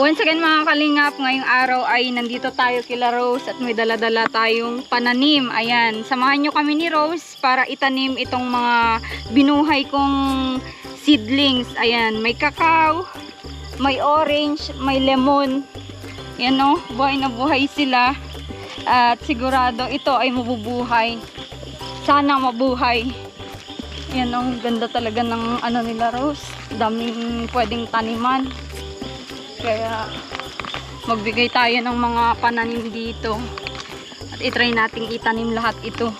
Once again mga kalingap, ngayong araw ay nandito tayo kila Rose at may dala-dala tayong pananim. Ayan, samahan nyo kami ni Rose para itanim itong mga binuhay kong seedlings. Ayan, may kakao, may orange, may lemon. Yan o, buhay na buhay sila. At sigurado ito ay mabubuhay. Sana mabuhay. Yan o, ganda talaga ng ano nila Rose. Daming pwedeng taniman. Kaya magbigay tayo ng mga pananim dito. At itry nating itanim lahat ito.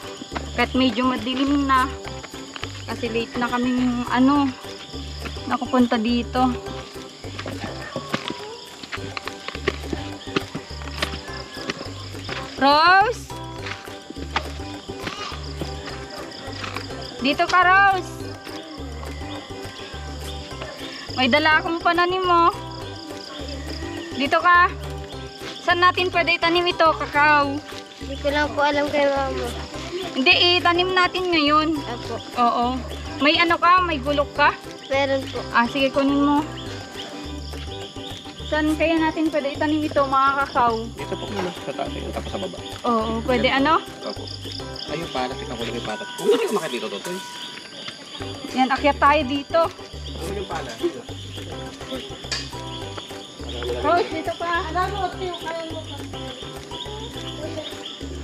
Kahit medyo madilim na. Kasi late na kaming nakupunta dito. Rose! Dito ka, Rose! May dala akong pananim mo. Dito ka. Saan natin pwede itanim ito? Kakao. Hindi ko lang po alam kay mama. Hindi, itanim natin ngayon. Apo. Oo. May ano ka? May gulok ka? Meron po. Sige, kunin mo. Saan kaya natin pwede itanim ito, mga kakao? Dito po muna, sa taas yung tapos sa baba. Oo, pwede ano? Opo. Ayun, para tignan ko lang yung patat. Kung hindi ko makit dito, Totoy. Yan, akyat tayo dito. Ano yung pala? Rose, dito ka.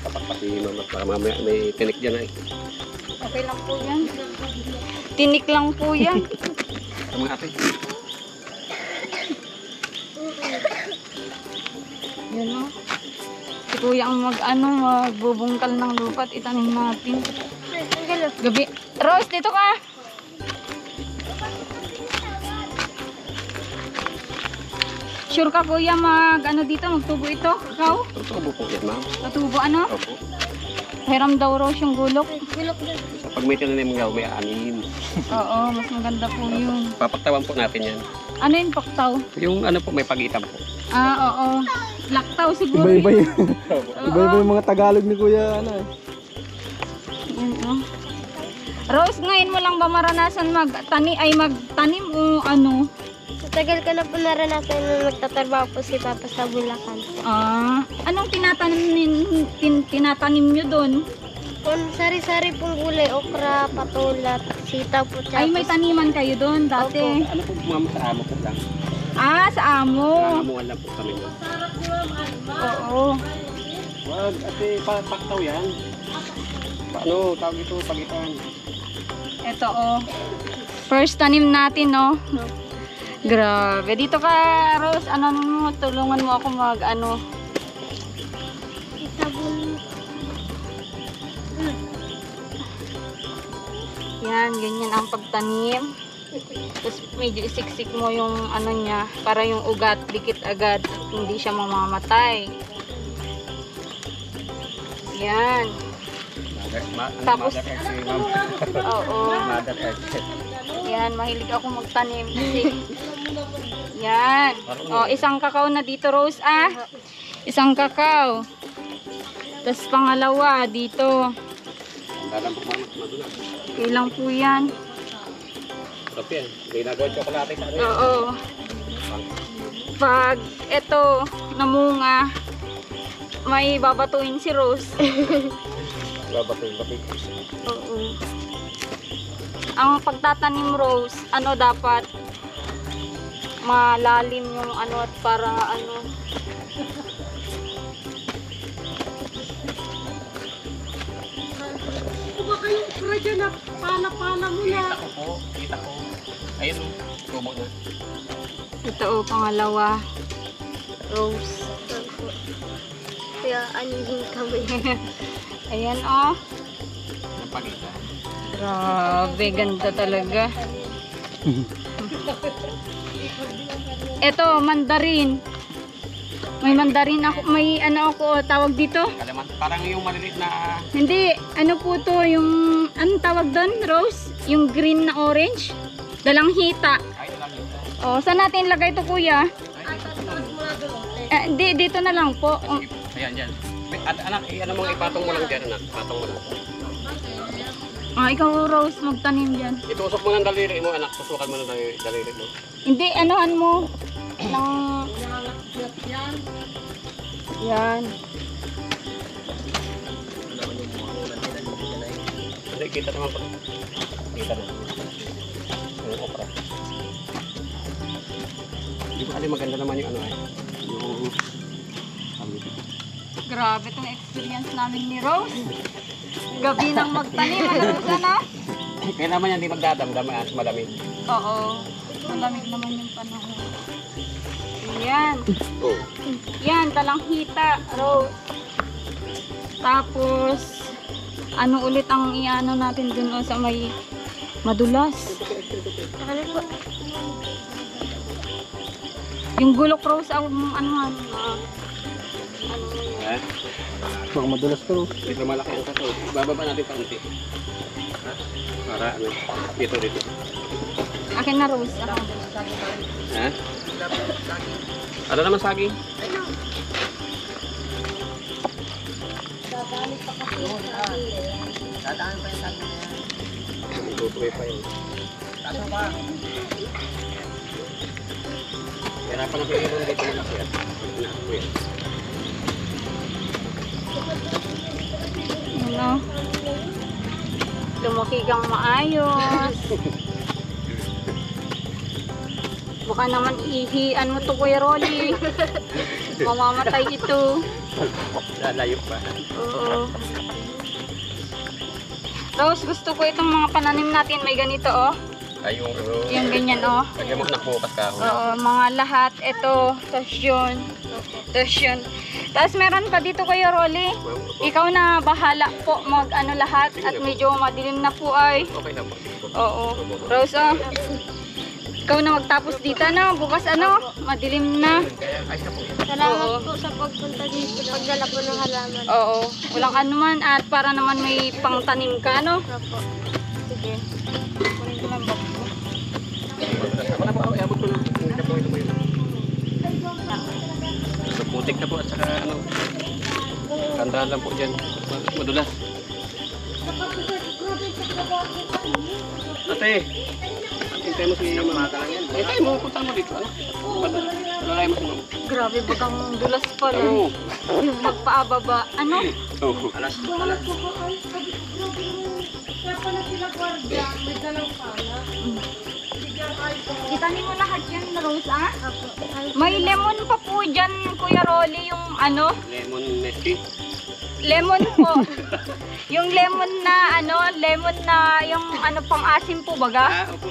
Kapagpasihin mo, para mamaya may tinik dyan ay. Okay lang po yan. Tinik lang po yan. Sa mga ate. Yan o. Si kuya ang magbubungkal ng lupa at itanim natin. Gabi. Rose, dito ka. Sure ka kuya dito, magtubo ito? Ikaw? Tutubo po yan, ma'am. Matubo ano? Opo. Hiram daw Rose yung gulok. Pag may tinanim nga, may anim. Oo, mas maganda po yun. Papaktawan po natin yan. Ano yung paktaw? Yung po, may pagitan po. Oo. Laktaw siguro. Iba-iba yun. Oo. Iba-iba yung mga Tagalog ni Kuya. Yan, oh. Rose, ngayon mo lang ba maranasan magtanim o ano? Sa tagal ko na po naranasan nung nagtatrabaho po si Papa sa Bulacan. Anong tinatanim nyo doon? Kung sari-sari pong gulay, okra, patolat, sitaw po. Ay, may taniman kayo doon dati. Ano po, ma'am, sa amo po lang. Sa amo. Nangamuhan lang po kami. Oo. Wag, ate, paktaw yan. Paano, tawag ito, pagitan. Ito first tanim natin Grabe. Dito ka Rose, tulungan mo ako Isabon. Yan, ganyan ang pagtanim. Tapos medyo isiksik mo yung niya para yung ugat dikit agad at hindi siya mamamatay. Yan. Tapos oo. Yan, mahilig ako magtanim kasi yan. Isang kakao na dito Rose Isang kakao. Tapos pangalawa dito. Ilang po yan. Sarap yan. Ginagawa chocolate sa akin. Oo. Pag ito namunga, may babatuin si Rose. Babato yung kapit. Oo. Ang pagtatanim Rose, dapat malalim yung at para Baka yung okra dyan na pana-pana mo na. Kita ko. Ayun, tubo na. Ito pangalawa. Rose. Kaya anihin kami. Ayan Yung pagitan. Grabe, ganda talaga. Ito, mandarin. May mandarin ako, may tawag dito? Kalaman, parang yung maliliit na... Hindi, po to, yung, anong tawag doon, Rose? Yung green na orange? Dalanghita. Ay, lang yun. Saan natin lagay ito, kuya? Dito na lang po. Ayan, dyan. At anak, mong ipatong mo lang dyan, anak. Patong mo lang. Ikaw Rose, magtanim dyan. Itusok mo ng daliri mo, anak. Tusukan mo ng daliri mo. Hindi, anuhan mo. ng... Yan. Hindi, kita naman po. Kita na. Yung okra. Hindi ko alam maganda naman yung ano ay. Yung... Grabe itong experience namin ni Rose. Gabi nang magtanim. Ano Rose, ano? Kaya naman yan, di magdadamdam at malamig. Oo. Malamig naman yung panahon. Yan. Oh. Yan, talanghita, Rose. Tapos, ano ulit ang iano natin dun o sa may madulas. Ano po? Yung gulok, Rose, ang ano. Ha? Baka madulas ko. Dito malaki ang kato. Bababa natin kaunti. Ha? Para ano? Dito. Akin na, Rose. Ako. Ha? Ano naman saging? Tutuloy pa yun. Hirapan ang pinilon dito ng laki at inakuya. Ano? Lumaki kang maayos. Baka naman ihian mo to, Kuya Rolly. Mamamatay ito. Lalayo pa. Oo. Rose, gusto ko itong mga pananim natin. May ganito, oh. Ay, yung ano. Yung ganyan, oh. Lagyan mo nakukas ka. Oo, mga lahat. Ito, tas yun. Tas yun. Tapos meron pa dito, Kuya Rolly. Ikaw na bahala po mag ano lahat. At medyo madilim na po ay. Okay na po. Oo. Rose, oh. Ikaw na magtapos dito, no? Bukas ano? Madilim na. Salamat po sa pagpunta dito. Pagdala po ng halaman. Oo. Walang anuman at para naman may pangtanim ka, no? Opo. Sige. Kunin ko lang box ko. Ano po? Iabot ko lang. Hindi ka po ito mo yun. So, putik na po at saka ano. Kandahan lang po dyan. Madulas. Ate. Hintay mo si mga ka lang yan. Hintay mo. Punta mo dito. Ano? Lalay mo si mama. Grabe, bagang dulas pala. Oo. Yung magpaababa. Ano? Oo. Alas. Itanin mo lahat yan, Rose, ah? Opo. May lemon pa po dyan, Kuya Rolly, yung ano? Lemon nesty. Lemon po. Yung lemon na, ano, lemon na, yung ano, pang-asim po baga? Opo.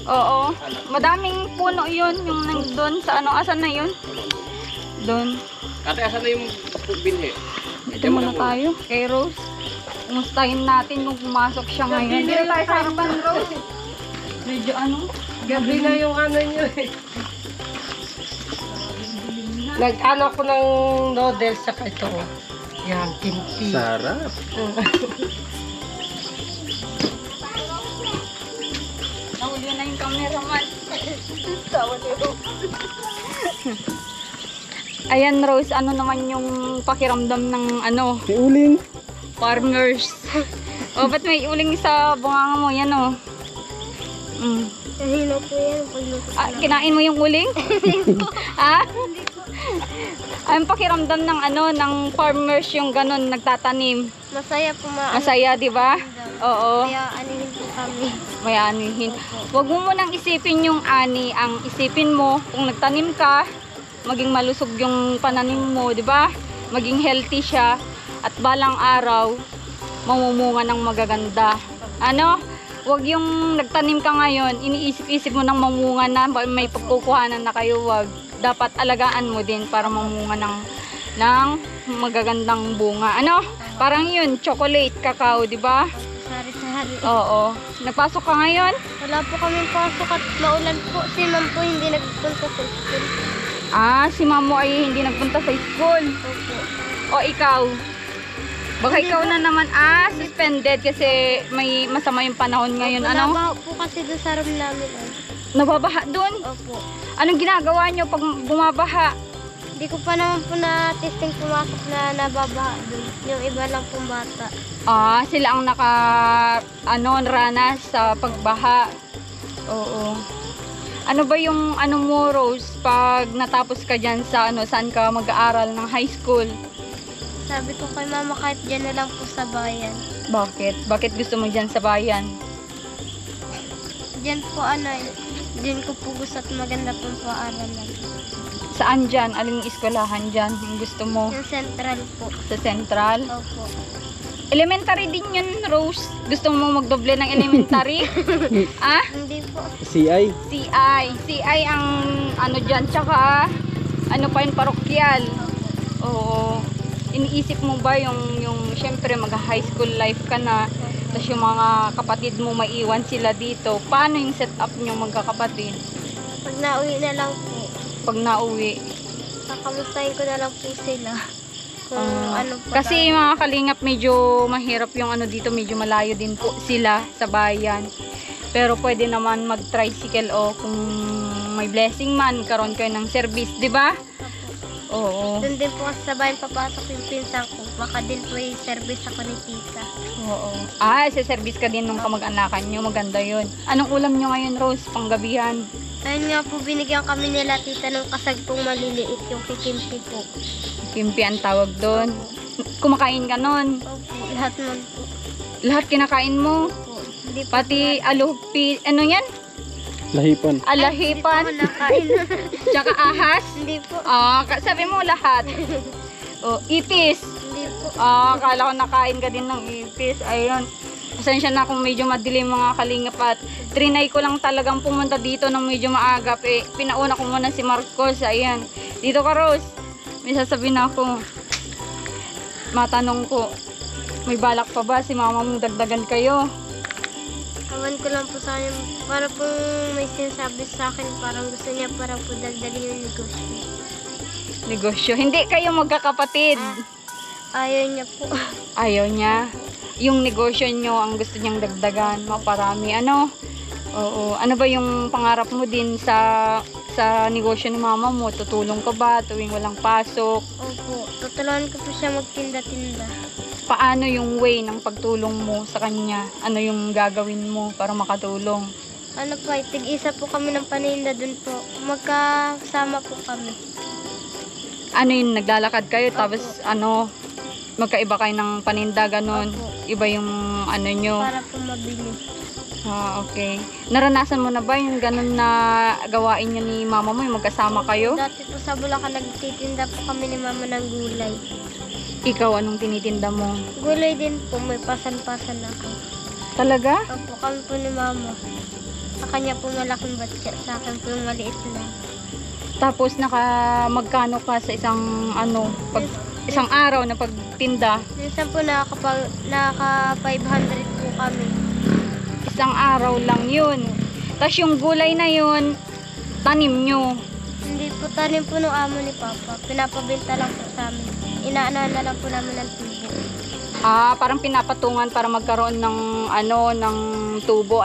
Oo. Madaming puno yun, yung nandun sa ano, asan na yun? Doon. Ate, asan na yung binhi? Dito muna tayo, kay Rose. Kumustahin natin kung pumasok siya ngayon. Dito tayo sa harapan, Rose. Medyo ano? Gabi na yung ano nyo eh. Nag-ano ko ng noodles sa ito. Yan, kimchi. Sarap. Nahuli na yung cameraman. Tawa ni Rose. Ayan, Rose, ano naman yung pakiramdam ng ano, May uling. farmers? O, ba't may uling sa bunganga mo? Yan, o. Mm. Kahino po yan. Pagluto. Ah, kinain mo yung uling? Ha? Ang pakiramdam ng ano, ng farmers yung ganun, nagtatanim. Masaya po Masaya, di ba? Oo. Kaya anihin po kami. May anihin. Huwag mo munang isipin yung ani. Ang isipin mo, kung nagtanim ka, maging malusog yung pananim mo, di ba? Maging healthy siya. At balang araw, mamumunga ng magaganda. Ano? Huwag yung nagtanim ka ngayon, iniisip-isip mo nang mamunga na, may pagkukuhanan na kayo, wag. Dapat alagaan mo din para mamunga ng magagandang bunga. Ano? Parang yun, chocolate, cacao, di ba? Sari-sari. Oo. Nagpasok ka ngayon? Wala po kami pasok at maulan po. Si ma'am po hindi nagpunta sa school. Ah, si mamo ay hindi nagpunta sa school. Opo. O ikaw? Baka ikaw na naman, suspended kasi may masama yung panahon ngayon. Ano? Nabaho po kasi doon sa room namin. Nababaha doon? Opo. Anong ginagawa nyo pag bumabaha? Hindi ko pa naman po na-testing pumasok na nababaha doon. Yung iba lang pong bata. Ah, sila ang ranas sa pagbaha. Oo. Ano ba yung ano mo, Rose, pag natapos ka dyan sa ano, saan ka mag-aaral ng high school? Sabi ko kay mama kahit dyan na lang po sa bayan. Bakit? Bakit gusto mo dyan sa bayan? Dyan po dyan ko po gusto at maganda pong paaralan. Saan dyan? Aling eskwelahan dyan? Yung gusto mo? Yung central po. Sa Central? Opo. Elementary din yun, Rose. Gusto mo magdoble ng elementary? Ah? Hindi po. CI. CI ang ano dyan. Tsaka, ano pa yun, parokyal. Oo. Iniisip mo ba yung syempre mag-high school life ka na, tapos yung mga kapatid mo maiwan sila dito. Paano yung setup nyo magkakapatid? Pag nauwi na lang po, Pag nauwi? kakamustahin ko na lang po sila. Kung ano po. Kasi mga kalingap, medyo mahirap yung ano dito, medyo malayo din po sila sa bayan. Pero pwede naman mag-tricycle o kung may blessing man, karon kayo ng service, di ba? Oo. Doon din po kasi sa bayan papasok yung pinsan ko. Baka din po yung service ako ni tita. Oo. Sa service ka din nung kamag-anakan nyo, maganda yun. Anong ulam nyo ngayon, Rose, panggabihan? Ayun nga po, binigyan kami nila tita ng kasagpong maliliit, yung kikimpi po. Kimpi ang tawag doon. Kumakain ka nun. Opo, lahat man po. Lahat kinakain mo. Opo. Hindi po Pati alupi, ano yan? Lahipan. Alahipan. Hindi po nakain. Tsaka ahas. Hindi po. Sabi mo lahat. Ipis. Hindi po. Akala ko nakain ka din ng ipis. Ayun. Pasensya na kung medyo madilim mga kalingap at trinay ko lang talagang pumunta dito ng medyo maagap. Pinauna ko muna si Marcos. Ayan. Dito ka, Rose. May sasabihin ako. Matanong ko. May balak pa ba si mama mong dagdagan kayo? Awan ko lang po sa kanya. Para pong may sinasabi sa akin, parang gusto niya parang po dagdagin yung negosyo. Negosyo. Hindi kayo magkakapatid. Ayaw niya po. Ayaw niya. Yung negosyo nyo ang gusto niyang dagdagan, maparami. Ano? Oo. Ano ba yung pangarap mo din sa negosyo ni mama mo? Tutulong ka ba tuwing walang pasok? Opo, tutulungan ko po siya magtinda-tinda. Paano yung way ng pagtulong mo sa kanya? Ano yung gagawin mo para makatulong? Ano po, tig-isa po kami ng paninda dun po. Magkasama po kami. Ano yung naglalakad kayo tapos ano, magkaiba kayo ng paninda ganon? Opo. Iba yung ano nyo? Para po mabili. Okay. Naranasan mo na ba yung ganon na gawain nyo ni mama mo, yung magkasama kayo? Dati po sa Bulacan, nagtitinda po kami ni mama ng gulay. Ikaw, anong tinitinda mo? Gulay din po, may pasan-pasan ako. Talaga? Opo, kami po ni mama. Sa kanya po malaking batya, sa akin po yung maliit lang. Tapos magkano ka sa isang isang araw na pagtinda? Minsan po naka 500 po kami. Isang araw lang yun. Tapos yung gulay na yun, tanim nyo. Hindi po tanim po ng amo ni Papa. Pinapabenta lang po sa amin. Inaanahan na lang po namin ng tubo. Parang pinapatungan para magkaroon ng tubo,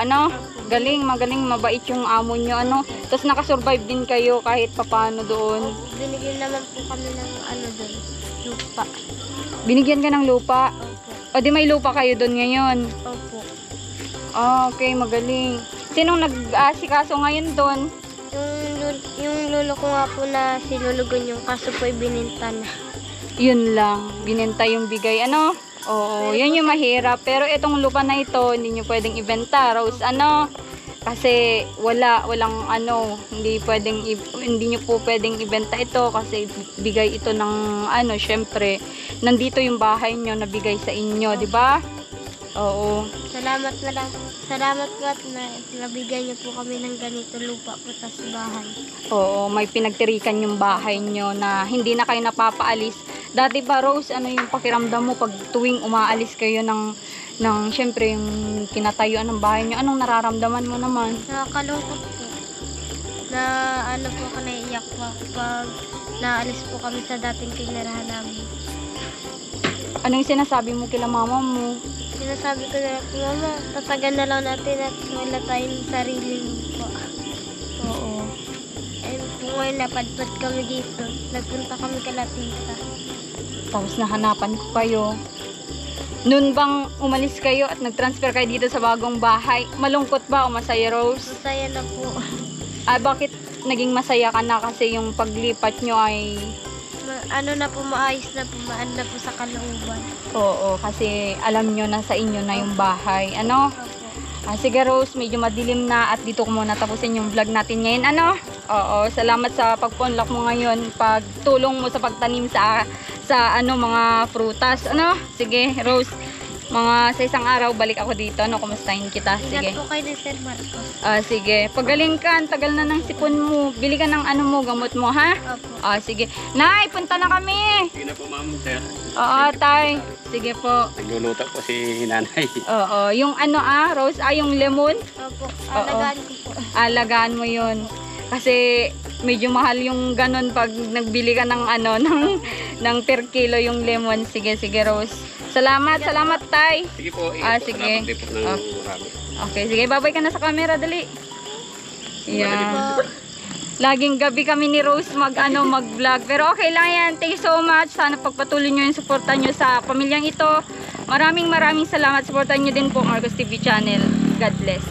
Galing, magaling, mabait yung amo nyo, Tapos nakasurvive din kayo kahit papano doon. Binigyan naman po kami ng doon, lupa. Binigyan ka ng lupa? Opo. O di may lupa kayo doon ngayon? Opo. Okay, magaling. Sinong nag-asikaso ngayon doon? Yung lolo ko nga po na si Lolo Gunyong, kaso po ibininta na. Yun lang, bininta yung bigay, Oo, yun yung mahirap. Pero itong lupa na ito, hindi nyo pwedeng ibenta, Rose, kasi walang hindi nyo po pwedeng ibenta ito kasi bigay ito ng syempre, nandito yung bahay nyo na bigay sa inyo, di ba? Oo. Salamat po at nabigay niyo po kami ng ganito lupa po sa bahay. Oo, may pinagtirikan yung bahay nyo na hindi na kayo napapaalis. Dati ba, Rose, ano yung pakiramdam mo pag tuwing umaalis kayo ng syempre yung kinatayuan ng bahay nyo? Anong nararamdaman mo naman? Nakakalungkot po. Na po ako naiiyak po pag naalis po kami sa dating tinirahan namin. Anong sinasabi mo kila mama mo? Sinasabi ko na po, Mama, tatagan na lang natin at wala tayong sariling lupa. Oo. And po ngayon napadpad kami dito. Nagpunta kami kala tita. Tapos nahanapan ko kayo. Noon bang umalis kayo at nag-transfer kayo dito sa bagong bahay? Malungkot ba o masaya, Rose? Masaya na po. Bakit naging masaya ka na? Kasi yung paglipat nyo ay... Ano na po, maayos na po, maan na po sa kalooban. Oo, kasi alam nyo na sa inyo na yung bahay. Ano? Opo. Sige Rose, medyo madilim na at dito ko muna tapusin yung vlog natin ngayon. Ano? Oo, salamat sa pagpunlak mo ngayon. Pagtulong mo sa pagtanim sa ano, mga prutas. Ano? Sige Rose, mga sa isang araw balik ako dito. Ano, kumustahin kita? Sige. Ingat po kayo ni Sir Marcos. Sige. Pagaling ka, ang tagal na ng sipon mo. Bili ka ng ano mo, gamot mo, ha? Opo. Sige. Nay, punta na kami. Sige na po ma'am, sir. Oo, tay. Sige po. Nagluluto po si nanay. Oo, yung ano Rose, yung lemon. Opo. Alagaan ko po. Alagaan mo yun. Kasi medyo mahal yung ganun pag nagbili ka ng ano, ng per kilo yung lemon. Sige, sige Rose. Salamat tay. Sige po, ingat po. Sige. Salamat din po ng marami. Okay, sige, babay ka na sa camera, dali. Yan. Po. Laging gabi kami ni Rose mag-vlog. Pero okay lang yan. Thank you so much. Sana pagpatuloy nyo yung suporta nyo sa pamilyang ito. Maraming salamat. Suportan nyo din po Marcos TV channel. God bless.